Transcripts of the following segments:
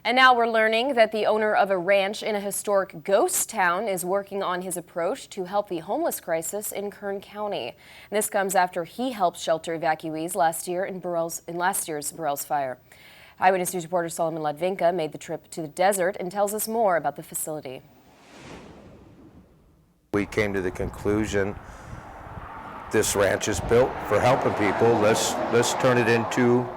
And now we're learning that the owner of a ranch in a historic ghost town is working on his approach to help the homeless crisis in Kern County. And this comes after he helped shelter evacuees last year in last year's Borel's Fire. Eyewitness News reporter Solomon Ladvinka made the trip to the desert and tells us more about the facility. We came to the conclusion this ranch is built for helping people. Let's turn it into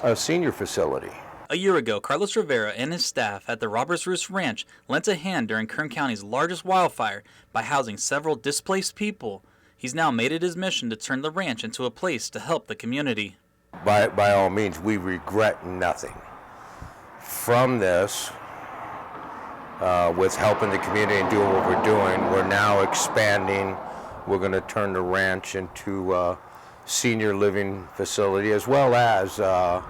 a senior facility. A year ago, Carlos Rivera and his staff at the Robbers Roost Ranch lent a hand during Kern County's largest wildfire by housing several displaced people. He's now made it his mission to turn the ranch into a place to help the community. By all means, we regret nothing. From this, with helping the community and doing what we're doing, we're now expanding. We're going to turn the ranch into a senior living facility as well as a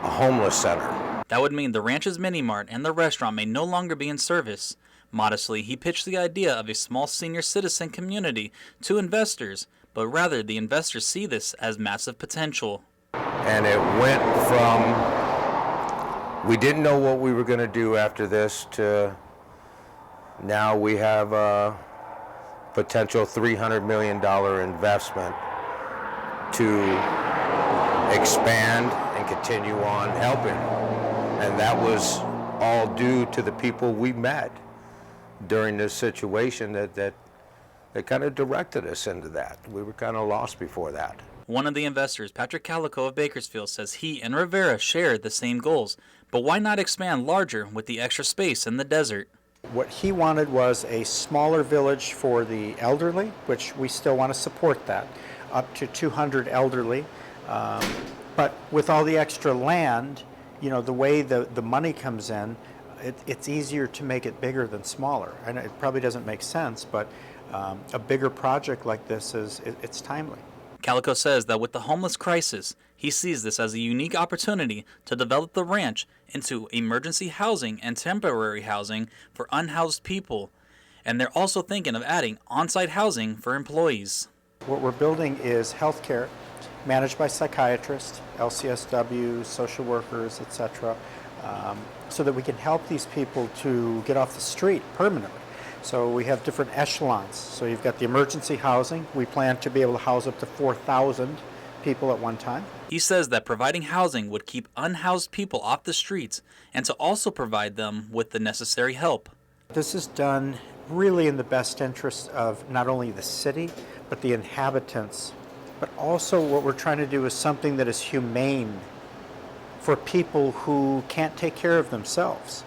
homeless center. That would mean the ranch's mini mart and the restaurant may no longer be in service. Modestly, he pitched the idea of a small senior citizen community to investors, but rather the investors see this as massive potential. And it went from we didn't know what we were going to do after this to now we have a potential $300 million investment to expand and continue on helping. And that was all due to the people we met during this situation that kind of directed us into that. We were kind of lost before that. One of the investors, Patrick Calico of Bakersfield, says he and Rivera shared the same goals, but why not expand larger with the extra space in the desert? What he wanted was a smaller village for the elderly, which we still want to support that, up to 200 elderly. But with all the extra land, you know, the way the money comes in, it's easier to make it bigger than smaller. And it probably doesn't make sense, but a bigger project like this it's timely. Calico says that with the homeless crisis, he sees this as a unique opportunity to develop the ranch into emergency housing and temporary housing for unhoused people. And they're also thinking of adding on-site housing for employees. What we're building is healthcare managed by psychiatrists, LCSWs, social workers, etc., so that we can help these people to get off the street permanently. So we have different echelons. So you've got the emergency housing. We plan to be able to house up to 4,000 people at one time. He says that providing housing would keep unhoused people off the streets and to also provide them with the necessary help. This is done really in the best interest of not only the city, but the inhabitants. But also what we're trying to do is something that is humane for people who can't take care of themselves.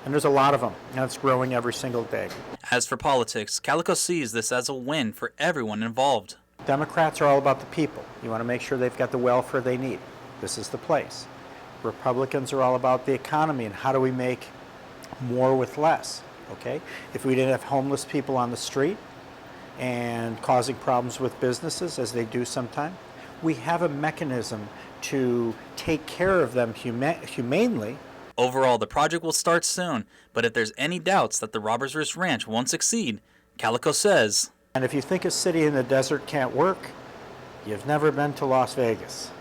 And there's a lot of them, and it's growing every single day. As for politics, Calico sees this as a win for everyone involved. Democrats are all about the people. You want to make sure they've got the welfare they need. This is the place. Republicans are all about the economy and how do we make more with less, okay? If we didn't have homeless people on the street and causing problems with businesses, as they do sometimes, we have a mechanism to take care of them humanely. Overall, the project will start soon, but if there's any doubts that the Robbers Roost Ranch won't succeed, Calico says, and if you think a city in the desert can't work, you've never been to Las Vegas.